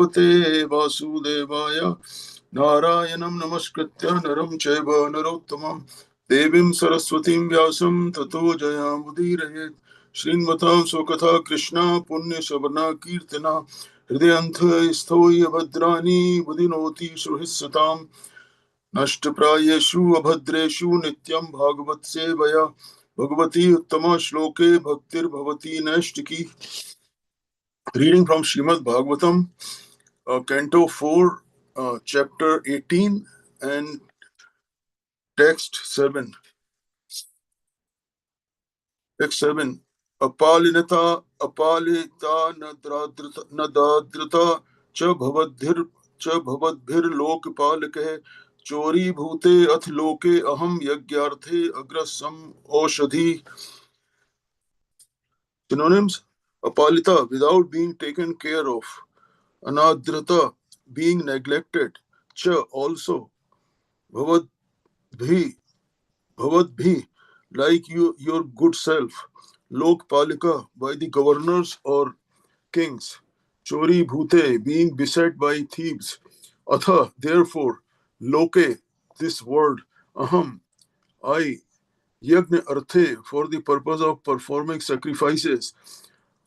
भगवते वासुदेवाय नारायणं नमस्कृत्य नरं चैव नरोत्तमं देवीं सरस्वतीं व्यासं ततो जयामुदीरयेत्। श्रीमतां स्वकथा कृष्णा पुण्यश्रवणा कीर्तना हृदयन्थस्थो य भद्राणि बुधिनोति सुहृत्सताम् नष्टप्रायेषु अभद्रेषु नित्यं भागवत सेवया भगवती उत्तम श्लोके भक्तिर्भवती नैष्टिकी। Reading from Srimad Bhagavatam, Canto 4, Chapter 18 and Text 7. Text 7. Apalinata apalita nadadrita cha bhavadbhir lokpalake chori bhute ath loke aham yagyarthe agrasam oshadhi. Synonyms: apalita, without being taken care of; anadrita, being neglected; cha, also; bhavadbhi, bhavadbhi, like your good self; lokpalika, by the governors or kings; chori bhute, being beset by thieves; atha, therefore; loke, this word; aham, I; yajna arthe, for the purpose of performing sacrifices;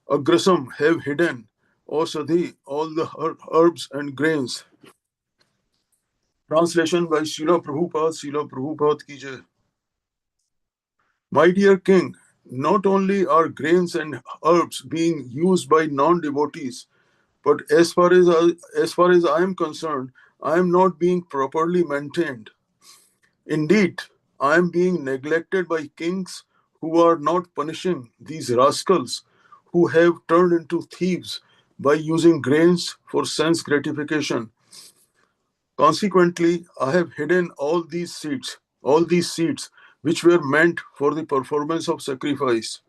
agrasam, have hidden; osadhi, all the herbs and grains. Translation by Srila Prabhupada. Srila Prabhupada ki jai. My dear king, not only are grains and herbs being used by non-devotees, but as far as I am concerned, I am not being properly maintained. Indeed, I am being neglected by kings who are not punishing these rascals who have turned into thieves by using grains for sense gratification. Consequently, I have hidden all these seeds which were meant for the performance of sacrifice.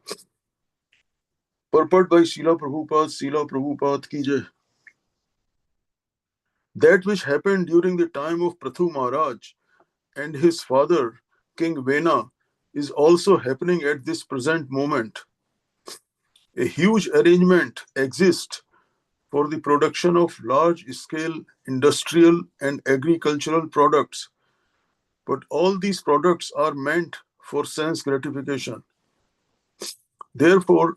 Purport by Srila Prabhupada ki jai. That which happened during the time of Prathu Maharaj and his father, King Vena, is also happening at this present moment. A huge arrangement exists for the production of large-scale industrial and agricultural products, but all these products are meant for sense gratification. Therefore,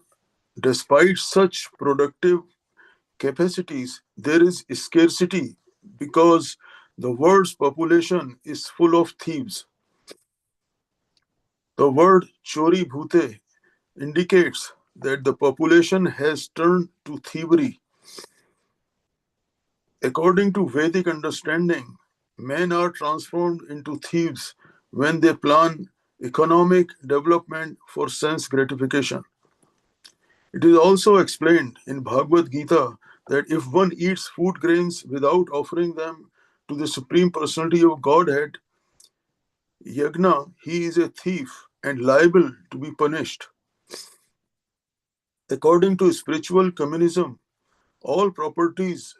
despite such productive capacities, there is scarcity because the world's population is full of thieves. The word chori bhute indicates that the population has turned to thievery. According to Vedic understanding, men are transformed into thieves when they plan economic development for sense gratification. It is also explained in Bhagavad Gita that if one eats food grains without offering them to the Supreme Personality of Godhead, yagna, he is a thief and liable to be punished. According to spiritual communism, all properties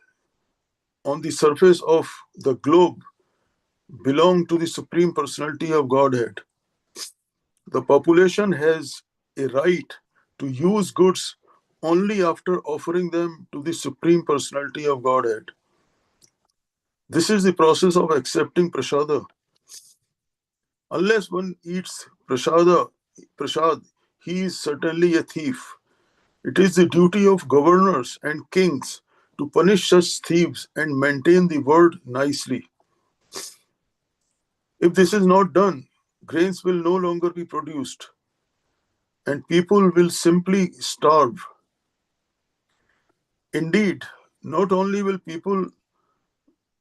on the surface of the globe belong to the Supreme Personality of Godhead. The population has a right to use goods only after offering them to the Supreme Personality of Godhead. This is the process of accepting prasada. Unless one eats prasad, he is certainly a thief. It is the duty of governors and kings to punish such thieves and maintain the world nicely. If this is not done, grains will no longer be produced and people will simply starve. Indeed, not only will people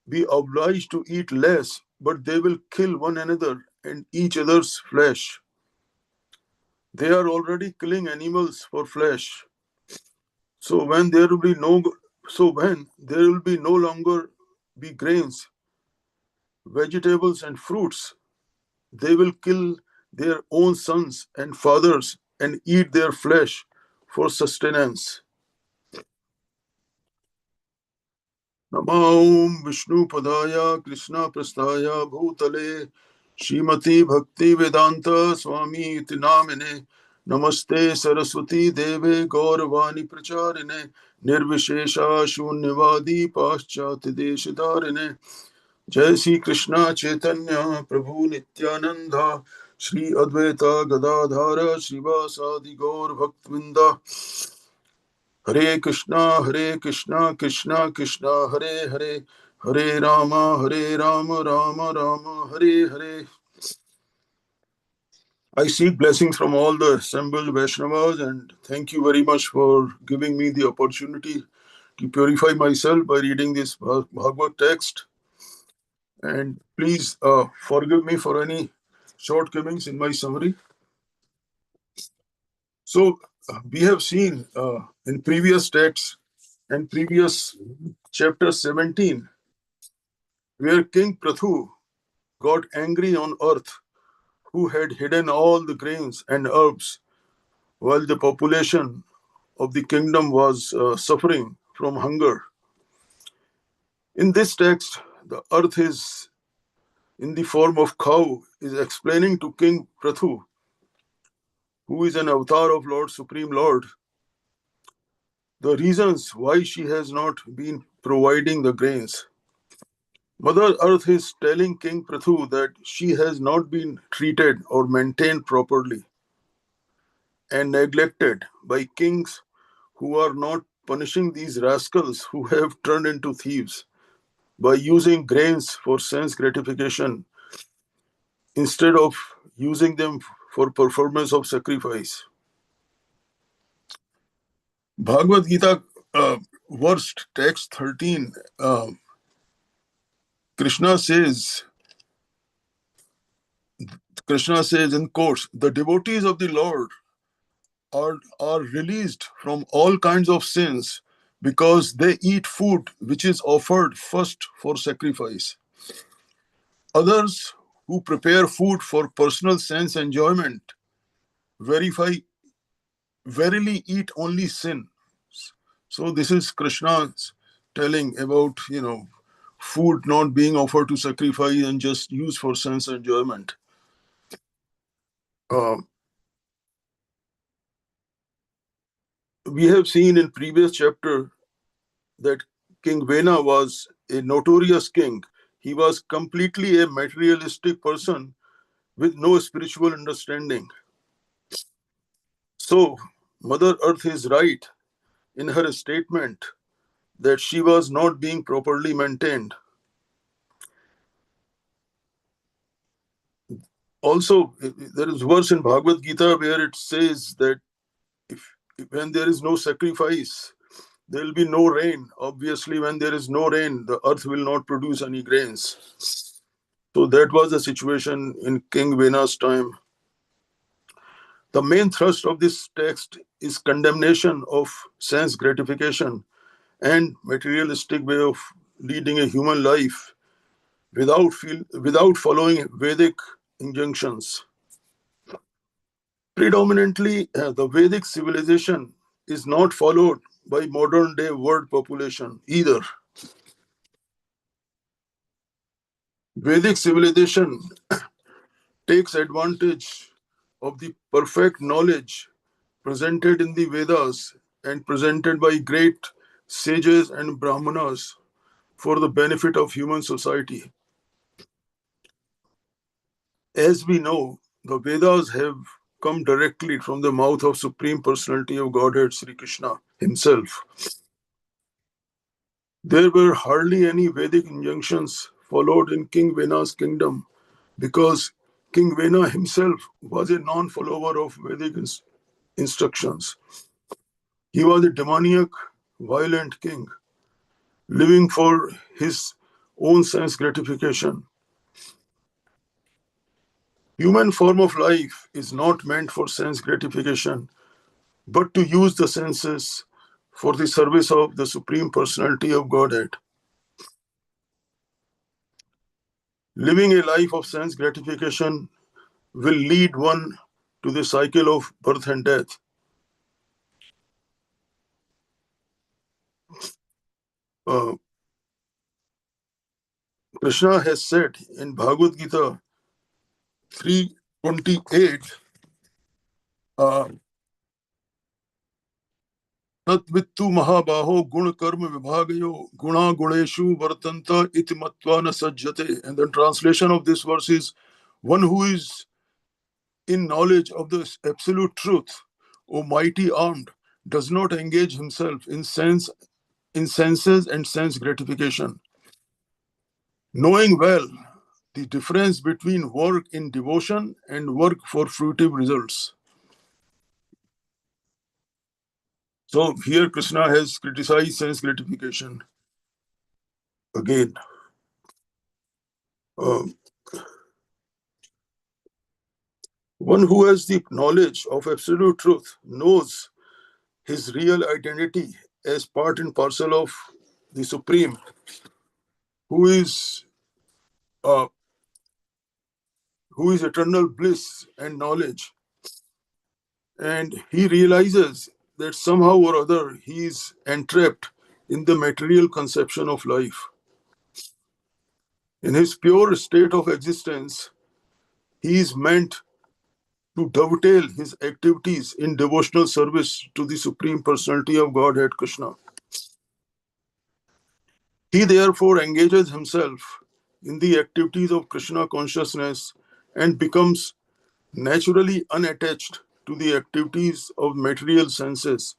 be obliged to eat less, but they will kill one another and each other's flesh. They are already killing animals for flesh. So when there will be no longer be grains, vegetables and fruits, they will kill their own sons and fathers and eat their flesh for sustenance. Namo Vishnu Padaya Krishna Prasthaya Bhutale Shrimati Bhakti Vedanta Swami Iti Namine Namaste Saraswati Deve Gauravani Pracharine Nirvishesha Shunyavadi Paschati Deshidarine Jai Sri Krishna Chaitanya Prabhu Nityananda Shri Advaita Gadadhara Srivasadi Gaur Bhaktvinda Hare Krishna Krishna Krishna Hare Hare Hare Rama Rama Rama Hare Hare. I seek blessings from all the assembled Vaishnavas and thank you very much for giving me the opportunity to purify myself by reading this Bhagavad text. And please forgive me for any shortcomings in my summary. So, we have seen in previous texts and previous chapter 17, where King Prathu got angry on earth, who had hidden all the grains and herbs while the population of the kingdom was suffering from hunger. In this text, the earth is in the form of cow is explaining to King Prathu, who is an avatar of Lord Supreme Lord, the reasons why she has not been providing the grains. Mother Earth is telling King Prathu that she has not been treated or maintained properly and neglected by kings who are not punishing these rascals who have turned into thieves by using grains for sense gratification instead of using them for performance of sacrifice. Bhagavad Gita, verse text 13, Krishna says, in quotes, the devotees of the Lord are released from all kinds of sins because they eat food which is offered first for sacrifice. Others who prepare food for personal sense enjoyment verily eat only sin. So this is Krishna's telling about, food not being offered to sacrifice and just used for sense enjoyment. Uh, we have seen in previous chapter that King Vena was a notorious king. He was completely a materialistic person with no spiritual understanding. So Mother Earth is right in her statement that she was not being properly maintained. Also, there is verse in Bhagavad Gita where it says that when there is no sacrifice, there will be no rain. Obviously, when there is no rain, the earth will not produce any grains. So that was the situation in King Vena's time. The main thrust of this text is condemnation of sense gratification and materialistic way of leading a human life without following Vedic injunctions. Predominantly, the Vedic civilization is not followed by modern day world population either. Vedic civilization takes advantage of the perfect knowledge presented in the Vedas and presented by great sages and brahmanas for the benefit of human society. As we know, the Vedas have come directly from the mouth of Supreme Personality of Godhead Sri Krishna himself. There were hardly any Vedic injunctions followed in King Vena's kingdom because King Vena himself was a non-follower of Vedic instructions. He was a demoniac, violent king, living for his own sense gratification. Human form of life is not meant for sense gratification, but to use the senses for the service of the Supreme Personality of Godhead. Living a life of sense gratification will lead one to the cycle of birth and death. Uh, Krishna has said in Bhagavad Gita 3:28, तद्वित्तु महाबाहो गुण कर्म विभागयो गुणा गुणेषु वर्तन्त इति मत्वा न सज्जते. And the translation of this verse is, one who is in knowledge of the absolute truth, O mighty armed, does not engage himself in senses and sense gratification, knowing well the difference between work in devotion and work for fruitive results. So here Krishna has criticized sense gratification again. Uh, One who has the knowledge of absolute truth knows his real identity as part and parcel of the Supreme, who is uh, eternal bliss and knowledge, and he realizes that somehow or other he is entrapped in the material conception of life. In his pure state of existence, he is meant to dovetail his activities in devotional service to the Supreme Personality of Godhead, Krishna. He therefore engages himself in the activities of Krishna consciousness and becomes naturally unattached to the activities of material senses,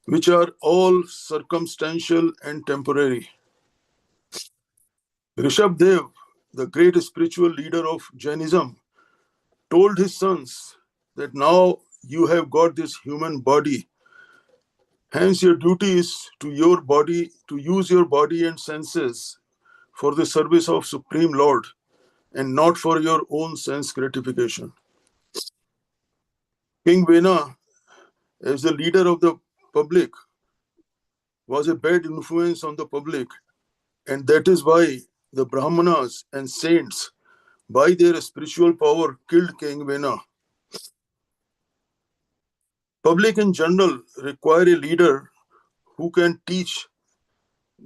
which are all circumstantial and temporary. Rishabdev, the great spiritual leader of Jainism, told his sons that now you have got this human body. Hence, your duty is to use your body and senses for the service of Supreme Lord and not for your own sense gratification. King Vena, as the leader of the public, was a bad influence on the public, and that is why the Brahmanas and saints, by their spiritual power, killed King Vena. Public in general require a leader who can teach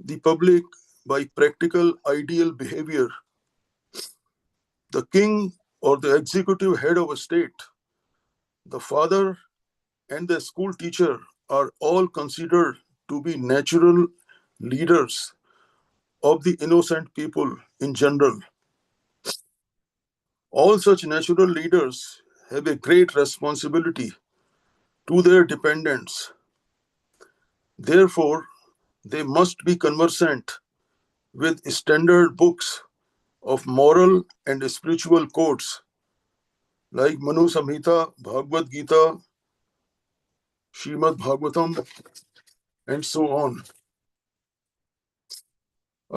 the public by practical ideal behavior. The king or the executive head of a state, the father and the school teacher are all considered to be natural leaders of the innocent people in general. All such natural leaders have a great responsibility to their dependents. Therefore, they must be conversant with standard books of moral and spiritual codes like Manu Samhita, Bhagavad Gita, Srimad Bhagavatam, and so on.